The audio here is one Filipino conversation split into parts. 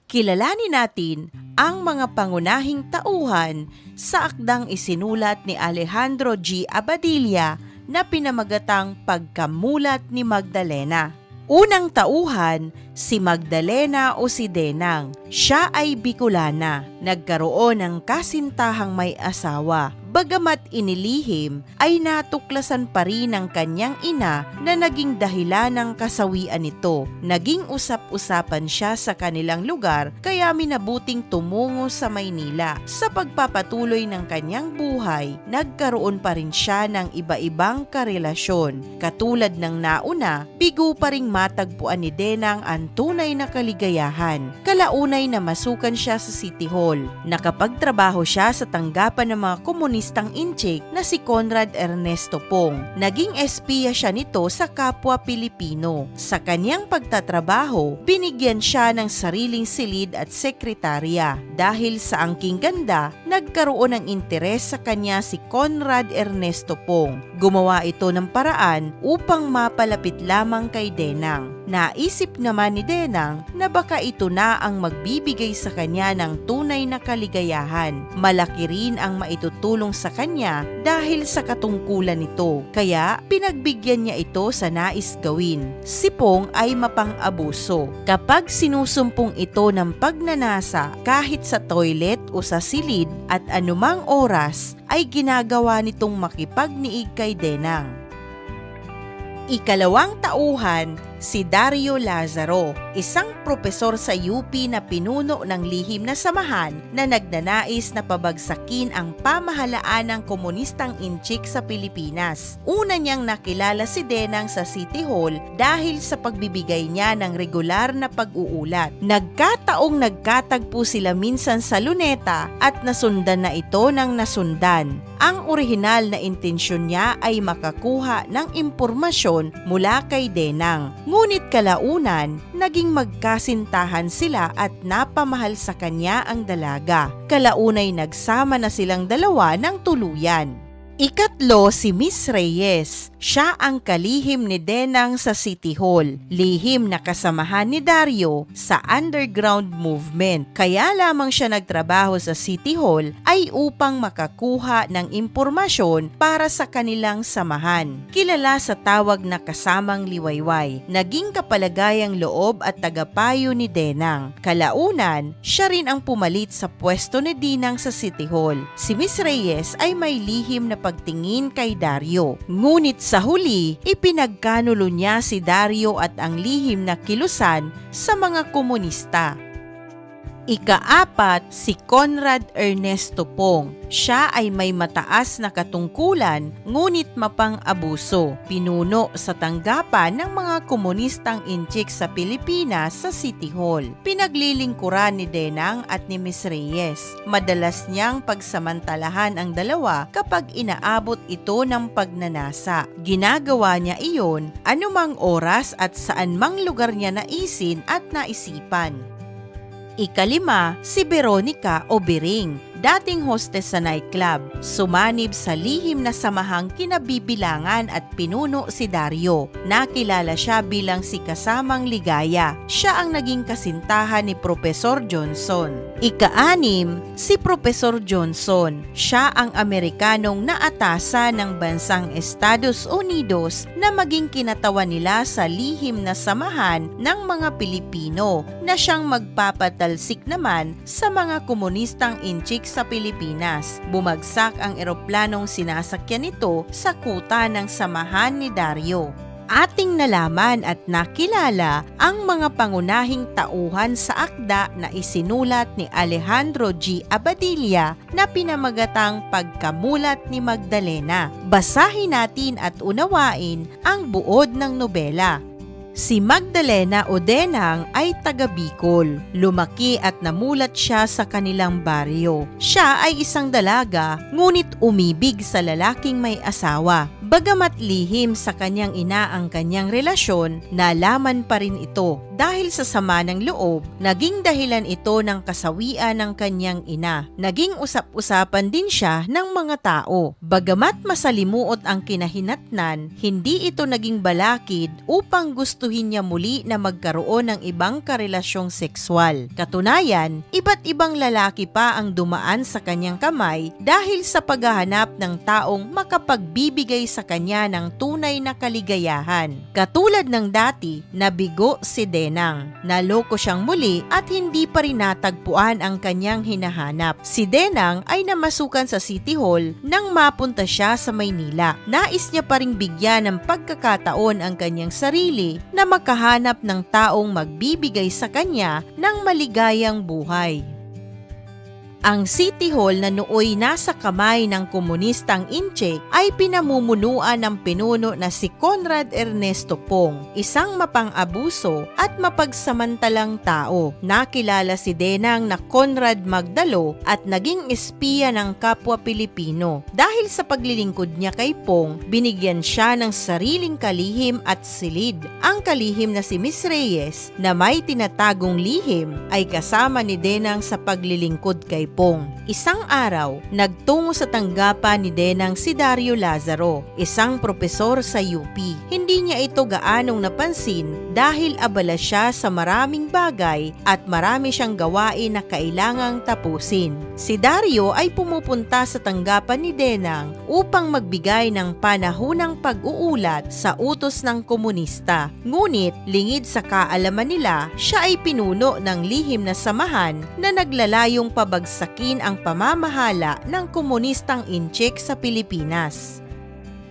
Kilalanin natin ang mga pangunahing tauhan sa akdang isinulat ni Alejandro G. Abadilla na pinamagatang Pagkamulat ni Magdalena. Unang tauhan, si Magdalena o si Denang. Siya ay Bicolana, nagkaroon ng kasintahang may asawa. Bagamat inilihim, ay natuklasan pa rin ng kanyang ina na naging dahilan ng kasawian nito. Naging usap-usapan siya sa kanilang lugar kaya minabuting tumungo sa Maynila. Sa pagpapatuloy ng kanyang buhay, nagkaroon pa rin siya ng iba-ibang karelasyon. Katulad ng nauna, bigo pa ring matagpuan ni Denang ang tunay na kaligayahan. Kalaunay na masukan siya sa City Hall. Nakapagtrabaho siya sa tanggapan ng mga komunistang inchik na si Conrad Ernesto Pong. Naging espiya siya nito sa kapwa Pilipino. Sa kanyang pagtatrabaho, binigyan siya ng sariling silid at sekretarya. Dahil sa angking ganda, nagkaroon ng interes sa kanya si Conrad Ernesto Pong. Gumawa ito ng paraan upang mapalapit lamang kay Denang. Naisip naman ni Denang na baka ito na ang magbibigay sa kanya ng tunay na kaligayahan. Malaki rin ang maitutulong sa kanya dahil sa katungkulan nito. Kaya pinagbigyan niya ito sa nais gawin. Si Pong ay mapang-abuso. Kapag sinusumpong ito ng pagnanasa kahit sa toilet o sa silid at anumang oras, ay ginagawa nitong makipagniig kay Denang. Ikalawang tauhan, si Dario Lazaro, isang propesor sa UP na pinuno ng lihim na samahan na nagnanais na pabagsakin ang pamahalaan ng komunistang inchik sa Pilipinas. Una niyang nakilala si Denang sa City Hall dahil sa pagbibigay niya ng regular na pag-uulat. Nagkataong nagkatagpo sila minsan sa Luneta at nasundan na ito ng nasundan. Ang orihinal na intensyon niya ay makakuha ng impormasyon mula kay Denang. Ngunit kalaunan, naging magkasintahan sila at napamahal sa kanya ang dalaga. Kalaunay nagsama na silang dalawa ng tuluyan. Ikatlo, si Miss Reyes. Siya ang kalihim ni Denang sa City Hall. Lihim na kasamahan ni Dario sa underground movement. Kaya lamang siya nagtrabaho sa City Hall ay upang makakuha ng impormasyon para sa kanilang samahan. Kilala sa tawag na kasamang liwayway. Naging kapalagayang loob at tagapayo ni Denang. Kalaunan, siya rin ang pumalit sa pwesto ni Dinang sa City Hall. Si Miss Reyes ay may lihim na pagtingin kay Dario. Ngunit sa huli, ipinagkanulo niya si Dario at ang lihim na kilusan sa mga komunista. Ikaapat, si Conrad Ernesto Pong. Siya ay may mataas na katungkulan ngunit mapang-abuso. Pinuno sa tanggapan ng mga komunistang inchik sa Pilipinas sa City Hall. Pinaglilingkuran ni Denang at ni Miss Reyes. Madalas niyang pagsamantalahan ang dalawa kapag inaabot ito ng pagnanasa. Ginagawa niya iyon anumang oras at saan mang lugar niya naisin at naisipan. Ikalima, si Veronica o Biring, dating hostess sa nightclub. Sumanib sa lihim na samahang kinabibilangan at pinuno si Dario. Nakilala siya bilang si Kasamang Ligaya. Siya ang naging kasintahan ni Professor Johnson. Ika-anim, si Professor Johnson. Siya ang Amerikanong naatasa ng bansang Estados Unidos na maging kinatawan nila sa lihim na samahan ng mga Pilipino na siyang magpapatalsik naman sa mga komunistang inchik sa Pilipinas. Bumagsak ang eroplanong sinasakyan nito sa kuta ng samahan ni Dario. Ating nalaman at nakilala ang mga pangunahing tauhan sa akda na isinulat ni Alejandro G. Abadilla na pinamagatang Pagkamulat ni Magdalena. Basahin natin at unawain ang buod ng nobela. Si Magdalena o Denang ay taga Bicol. Lumaki at namulat siya sa kanilang baryo. Siya ay isang dalaga, ngunit umibig sa lalaking may asawa. Bagamat lihim sa kanyang ina ang kanyang relasyon, nalaman pa rin ito. Dahil sa sama ng loob, naging dahilan ito ng kasawian ng kanyang ina. Naging usap-usapan din siya ng mga tao. Bagamat masalimuot ang kinahinatnan, hindi ito naging balakid upang gustuhin gustuhin niya muli na magkaroon ng ibang karelasyong sekswal. Katunayan, iba't ibang lalaki pa ang dumaan sa kanyang kamay dahil sa paghahanap ng taong makapagbibigay sa kanya ng tunay na kaligayahan. Katulad ng dati, nabigo si Denang. Naloko siyang muli at hindi pa rin natagpuan ang kanyang hinahanap. Si Denang ay namasukan sa City Hall nang mapunta siya sa Maynila. Nais niya pa ring bigyan ng pagkakataon ang kanyang sarili na makahanap ng taong magbibigay sa kanya ng maligayang buhay. Ang City Hall na nooy nasa kamay ng komunistang Inchik ay pinamumunuan ng pinuno na si Conrad Ernesto Pong, isang mapang-abuso at mapagsamantalang tao. Nakilala si Denang na Conrad Magdalo at naging espiya ng kapwa Pilipino. Dahil sa paglilingkod niya kay Pong, binigyan siya ng sariling kalihim at silid. Ang kalihim na si Miss Reyes na may tinatagong lihim ay kasama ni Denang sa paglilingkod kay Pong. Isang araw, nagtungo sa tanggapan ni Denang si Dario Lazaro, isang propesor sa UP. Hindi niya ito gaanong napansin dahil abala siya sa maraming bagay at marami siyang gawain na kailangang tapusin. Si Dario ay pumupunta sa tanggapan ni Denang upang magbigay ng panahunang pag-uulat sa utos ng komunista. Ngunit lingid sa kaalaman nila, siya ay pinuno ng lihim na samahan na naglalayong pabagsakin ang pamamahala ng komunistang Inchik sa Pilipinas.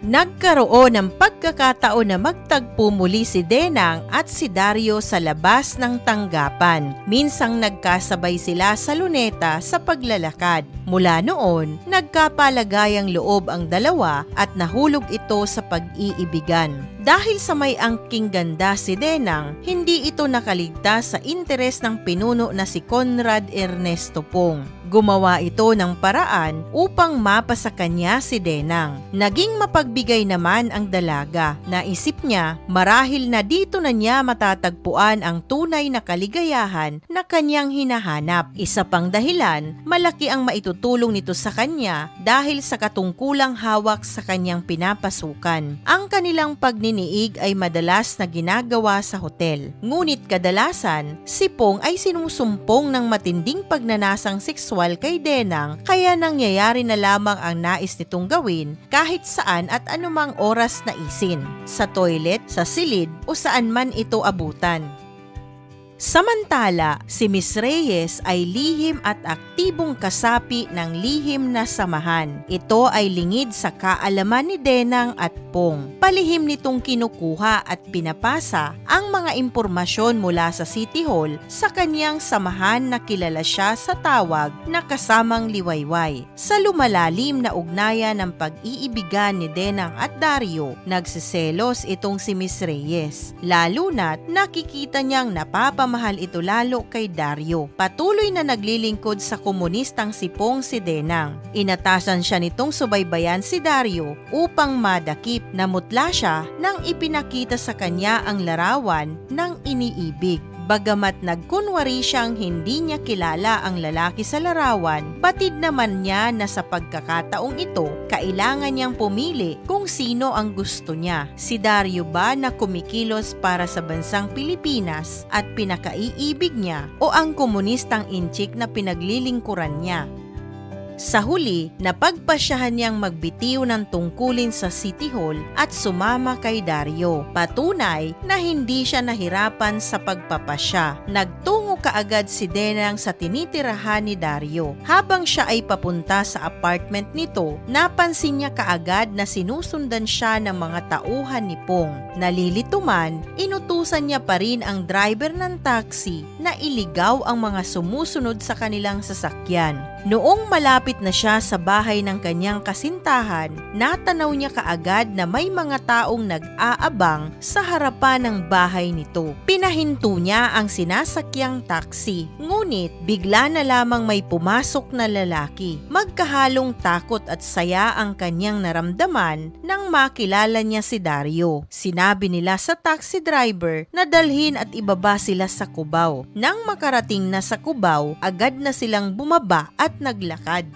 Nagkaroon ng pagkakataon na magtagpo muli si Denang at si Dario sa labas ng tanggapan. Minsang nagkasabay sila sa luneta sa paglalakad. Mula noon, nagkapalagayang loob ang dalawa at nahulog ito sa pag-iibigan. Dahil sa may angking ganda si Denang, hindi ito nakaligtas sa interes ng pinuno na si Conrad Ernesto Pong. Gumawa ito ng paraan upang mapasa kanya si Denang. Naging mapagbigay naman ang dalaga. Naisip niya, marahil na dito na niya matatagpuan ang tunay na kaligayahan na kanyang hinahanap. Isa pang dahilan, malaki ang maitutulong nito sa kanya dahil sa katungkulang hawak sa kanyang pinapasukan. Ang kanilang pagniniig ay madalas na ginagawa sa hotel. Ngunit kadalasan, si Pong ay sinusumpong ng matinding pagnanasang sexual kay Denang, kaya nangyayari na lamang ang nais nitong gawin kahit saan at anumang oras naisin, sa toilet, sa silid o saan man ito abutan. Samantala, si Miss Reyes ay lihim at aktibong kasapi ng lihim na samahan. Ito ay lingid sa kaalaman ni Denang at Pong. Palihim nitong kinukuha at pinapasa ang mga impormasyon mula sa City Hall sa kanyang samahan na kilala siya sa tawag na kasamang liwayway. Sa lumalalim na ugnayan ng pag-iibigan ni Denang at Dario, nagsiselos itong si Miss Reyes. Lalo na't nakikita niyang napapamahal ito lalo kay Dario. Patuloy na naglilingkod sa komunistang si Pong si Denang. Inatasan siya nitong subaybayan si Dario upang madakip. Namutla siya nang ipinakita sa kanya ang larawan ng iniibig. Bagamat nagkunwari siyang hindi niya kilala ang lalaki sa larawan, batid naman niya na sa pagkakataong ito, kailangan niyang pumili kung sino ang gusto niya. Si Dario ba na kumikilos para sa bansang Pilipinas at pinakaiibig niya, o ang komunistang Inchik na pinaglilingkuran niya? Sa huli, napagpasyahan niyang magbitiw ng tungkulin sa City Hall at sumama kay Dario. Patunay na hindi siya nahirapan sa pagpapasya. Nagtungo kaagad si Denang sa tinitirahan ni Dario. Habang siya ay papunta sa apartment nito, napansin niya kaagad na sinusundan siya ng mga tauhan ni Pong. Nalilito man, inutusan niya pa rin ang driver ng taxi na iligaw ang mga sumusunod sa kanilang sasakyan. Noong malapit na siya sa bahay ng kanyang kasintahan, natanaw niya kaagad na may mga taong nag-aabang sa harapan ng bahay nito. Pinahinto niya ang sinasakyang taxi, ngunit bigla na lamang may pumasok na lalaki. Magkahalong takot at saya ang kanyang naramdaman nang makilala niya si Dario. Sinabi nila sa taxi driver na dalhin at ibaba sila sa Cubao. Nang makarating na sa Cubao, agad na silang bumaba at naglakad.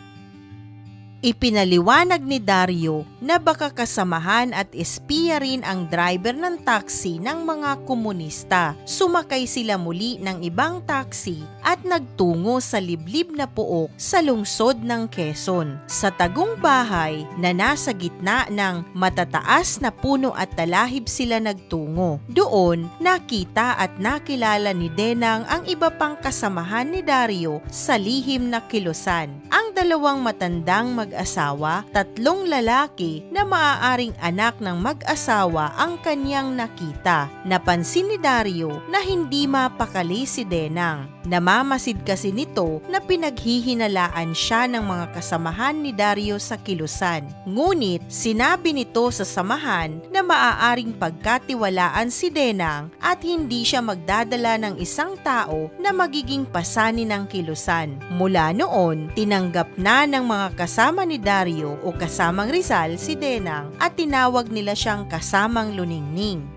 Ipinaliwanag ni Dario na baka kasamahan at espiya rin ang driver ng taxi ng mga komunista. Sumakay sila muli ng ibang taxi at nagtungo sa liblib na pook sa lungsod ng Quezon. Sa tagong bahay na nasa gitna ng matataas na puno at talahib sila nagtungo. Doon, nakita at nakilala ni Denang ang iba pang kasamahan ni Dario sa lihim na kilusan. Ang dalawang matandang mag-asawa, 3 lalaki na maaaring anak ng mag-asawa ang kanyang nakita. Napansin ni Dario na hindi mapakali si Denang. Namamasid kasi nito na pinaghihinalaan siya ng mga kasamahan ni Dario sa kilusan. Ngunit sinabi nito sa samahan na maaaring pagkatiwalaan si Denang at hindi siya magdadala ng isang tao na magiging pasani ng kilusan. Mula noon, tinanggap na ng mga kasama ni Dario o kasamang Rizal si Denang at tinawag nila siyang kasamang Luningning.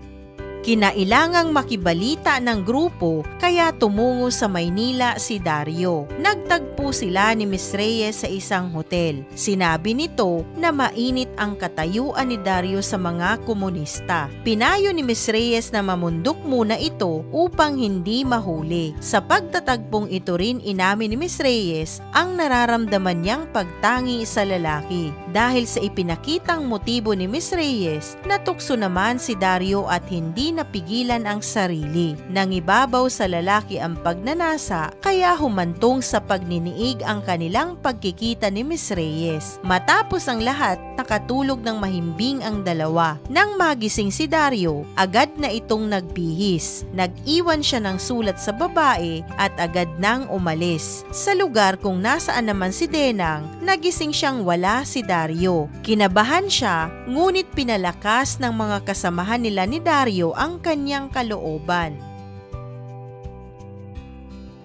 Kinailangang makibalita ng grupo kaya tumungo sa Maynila si Dario. Nagtagpo sila ni Miss Reyes sa isang hotel. Sinabi nito na mainit ang katayuan ni Dario sa mga komunista. Pinayo ni Miss Reyes na mamundok muna ito upang hindi mahuli. Sa pagtatagpong ito rin inamin ni Miss Reyes ang nararamdaman niyang pagtangi sa lalaki. Dahil sa ipinakitang motibo ni Miss Reyes, natukso naman si Dario at hindi napigilan ang sarili. Nangibabaw sa lalaki ang pagnanasa kaya humantong sa pagniniig ang kanilang pagkikita ni Miss Reyes. Matapos ang lahat, nakatulog ng mahimbing ang dalawa. Nang magising si Dario, agad na itong nagbihis. Nag-iwan siya ng sulat sa babae at agad nang umalis. Sa lugar kung nasaan naman si Denang, nagising siyang wala si Dario. Kinabahan siya, ngunit pinalakas ng mga kasamahan nila ni Dario ang kanyang kalooban.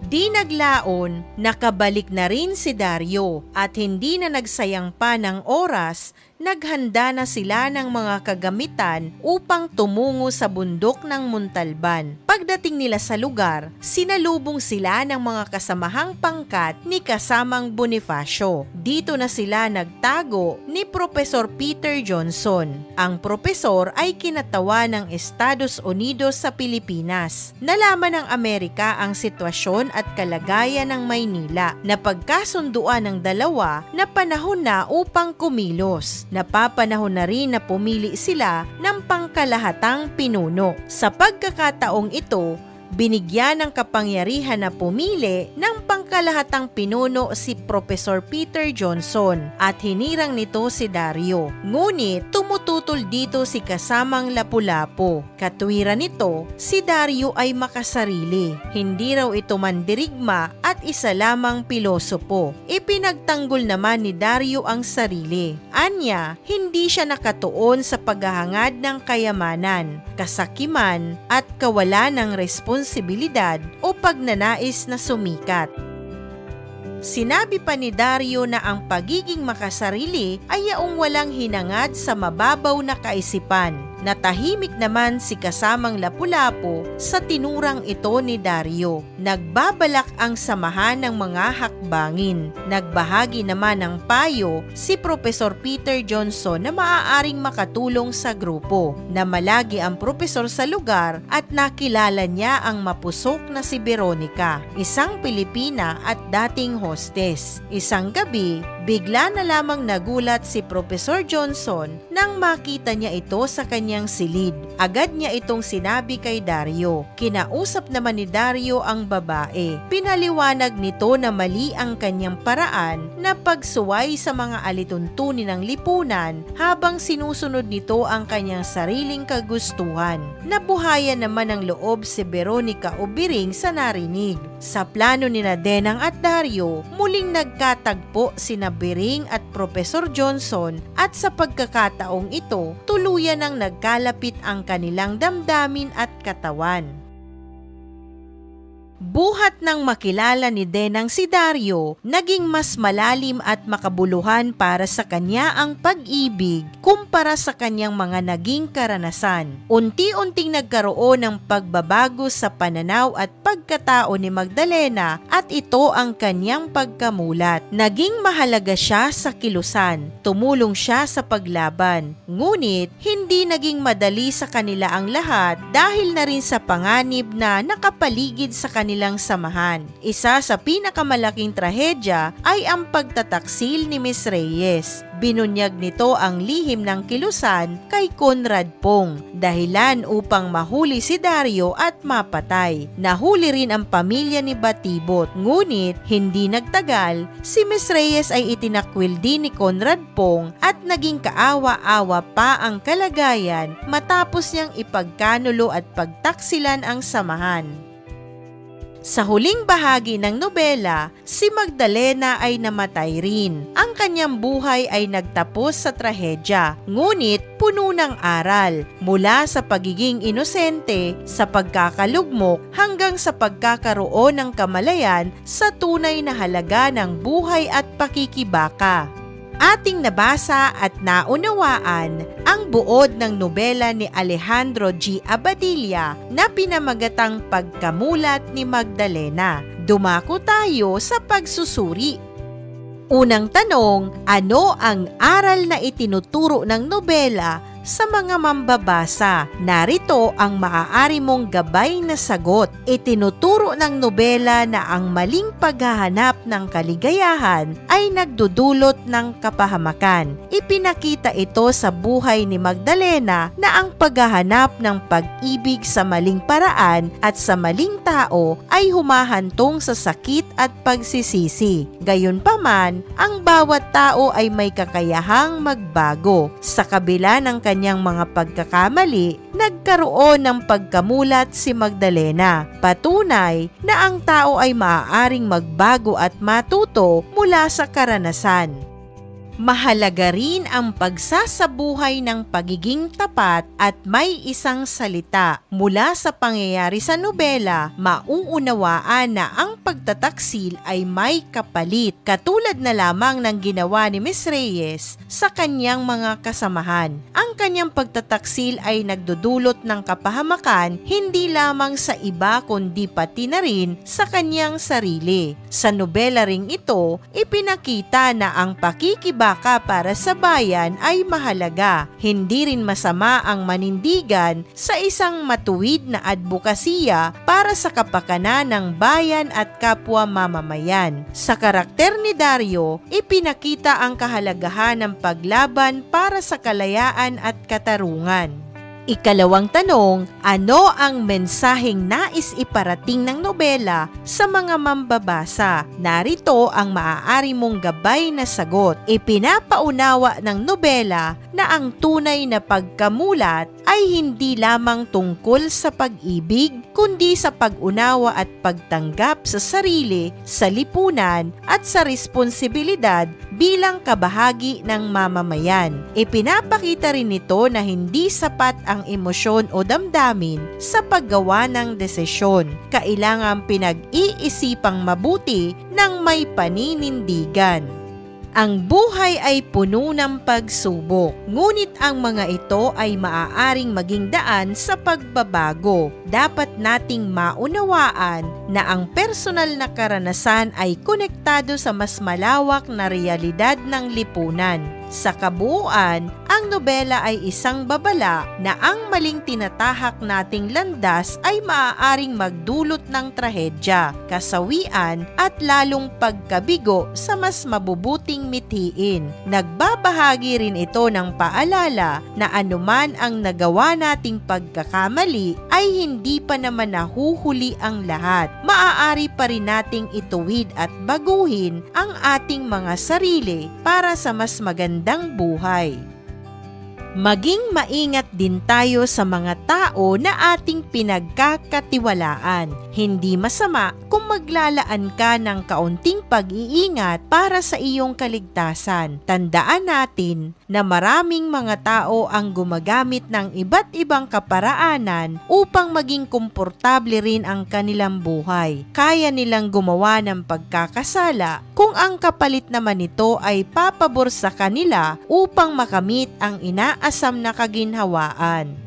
Di naglaon, nakabalik na rin si Dario at hindi na nagsayang pa ng oras, naghanda na sila ng mga kagamitan upang tumungo sa bundok ng Montalban. Pagdating nila sa lugar, sinalubong sila ng mga kasamahang pangkat ni kasamang Bonifacio. Dito na sila nagtago ni Professor Peter Johnson. Ang propesor ay kinatawa ng Estados Unidos sa Pilipinas. Nalaman ng Amerika ang sitwasyon at kalagayan ng Maynila. Napagkasunduan ng dalawa na panahon na upang kumilos. Napapanahon na rin na pumili sila ng pangkalahatang pinuno. Sa pagkakataong ito, binigyan ng kapangyarihan na pumili ng pangkalahatang pinuno si Professor Peter Johnson at hinirang nito si Dario. Ngunit tumututol dito si kasamang Lapu-Lapu. Katwiran nito, si Dario ay makasarili. Hindi raw ito mandirigma at isa lamang pilosopo. Ipinagtanggol naman ni Dario ang sarili. Anya, hindi siya nakatuon sa paghahangad ng kayamanan, kasakiman at kawalan ng responsibilidad o pagnanais na sumikat. Sinabi pa ni Dario na ang pagiging makasarili ay yaong walang hinangad sa mababaw na kaisipan. Natahimik naman si kasamang Lapu-Lapu sa tinurang ito ni Dario. Nagbabalak ang samahan ng mga hakbangin. Nagbahagi naman ng payo si Professor Peter Johnson na maaaring makatulong sa grupo. Namalagi ang propesor sa lugar at nakilala niya ang mapusok na si Veronica, isang Pilipina at dating hostess. Isang gabi, bigla na lamang nagulat si Professor Johnson nang makita niya ito sa kanyang silid. Agad niya itong sinabi kay Dario. Kinausap naman ni Dario ang babae. Pinaliwanag nito na mali ang kanyang paraan na pagsuway sa mga alituntunin ng lipunan habang sinusunod nito ang kanyang sariling kagustuhan. Nabuhayan naman ng loob si Veronica Ubiring sa narinig. Sa plano ni Denang at Dario, muling nagkatagpo sina Biring at Professor Johnson at sa pagkakataong ito, tuluyan ng nagkalapit ang kanilang damdamin at katawan. Buhat ng makilala ni Denang si Dario, naging mas malalim at makabuluhan para sa kanya ang pag-ibig kumpara sa kanyang mga naging karanasan. Unti-unting nagkaroon ng pagbabago sa pananaw at pagkatao ni Magdalena at ito ang kanyang pagkamulat. Naging mahalaga siya sa kilusan. Tumulong siya sa paglaban. Ngunit, hindi naging madali sa kanila ang lahat dahil na rin sa panganib na nakapaligid sa kanilang samahan. Isa sa pinakamalaking trahedya ay ang pagtataksil ni Miss Reyes. Binunyag nito ang lihim ng kilusan kay Conrad Pong, dahilan upang mahuli si Dario at mapatay. Nahuli rin ang pamilya ni Batibot, ngunit hindi nagtagal, si Miss Reyes ay itinakwil din ni Conrad Pong at naging kaawa-awa pa ang kalagayan matapos niyang ipagkanulo at pagtaksilan ang samahan. Sa huling bahagi ng nobela, si Magdalena ay namatay rin. Ang kanyang buhay ay nagtapos sa trahedya, ngunit puno ng aral mula sa pagiging inosente, sa pagkakalugmok hanggang sa pagkakaroon ng kamalayan sa tunay na halaga ng buhay at pakikibaka. Ating nabasa at naunawaan ang buod ng nobela ni Alejandro G. Abadilla na pinamagatang Pagkamulat ni Magdalena. Dumako tayo sa pagsusuri. Unang tanong, ano ang aral na itinuturo ng nobela sa mga mambabasa? Narito ang maaari mong gabay na sagot. Itinuturo ng nobela na ang maling paghahanap ng kaligayahan ay nagdudulot ng kapahamakan. Ipinakita ito sa buhay ni Magdalena na ang paghahanap ng pag-ibig sa maling paraan at sa maling tao ay humahantong sa sakit at pagsisisi. Gayunpaman, ang bawat tao ay may kakayahang magbago. Sa kabila ng kanyang mga pagkakamali, nagkaroon ng pagkamulat si Magdalena. Patunay na ang tao ay maaaring magbago at matuto mula sa karanasan. Mahalaga rin ang pagsasabuhay ng pagiging tapat at may isang salita. Mula sa pangyayari sa nobela, mauunawaan na ang pagtataksil ay may kapalit, katulad na lamang ng ginawa ni Miss Reyes sa kanyang mga kasamahan. Ang kanyang pagtataksil ay nagdudulot ng kapahamakan hindi lamang sa iba kundi pati na rin sa kanyang sarili. Sa nobela ring ito, ipinakita na ang pakikibaka para sa bayan ay mahalaga. Hindi rin masama ang manindigan sa isang matuwid na advokasya para sa kapakanan ng bayan at kapwa mamamayan. Sa karakter ni Dario, ipinakita ang kahalagahan ng paglaban para sa kalayaan at katarungan. Ikalawang tanong, ano ang mensaheng nais iparating ng nobela sa mga mambabasa? Narito ang maaari mong gabay na sagot. Ipinapaunawa ng nobela na ang tunay na pagkamulat ay hindi lamang tungkol sa pag-ibig, kundi sa pag-unawa at pagtanggap sa sarili, sa lipunan at sa responsibilidad bilang kabahagi ng mamamayan. Ipinapakita rin nito na hindi sapat ang emosyon o damdamin sa paggawa ng desisyon. Kailangang pinag-iisipang mabuti ng may paninindigan. Ang buhay ay puno ng pagsubok, ngunit ang mga ito ay maaaring maging daan sa pagbabago. Dapat nating maunawaan na ang personal na karanasan ay konektado sa mas malawak na realidad ng lipunan. Sa kabuuan, ang nobela ay isang babala na ang maling tinatahak nating landas ay maaaring magdulot ng trahedya, kasawian at lalong pagkabigo sa mas mabubuting mithiin. Nagbabahagi rin ito ng paalala na anuman ang nagawa nating pagkakamali ay hindi pa naman nahuhuli ang lahat. Maaari pa rin nating ituwid at baguhin ang ating mga sarili para sa mas magandang buhay. Maging maingat din tayo sa mga tao na ating pinagkakatiwalaan. Hindi masama kung maglalaan ka ng kaunting pag-iingat para sa iyong kaligtasan. Tandaan natin na maraming mga tao ang gumagamit ng iba't ibang kaparaanan upang maging komportable rin ang kanilang buhay. Kaya nilang gumawa ng pagkakasala kung ang kapalit naman nito ay papabor sa kanila upang makamit ang inaasam na kaginhawaan.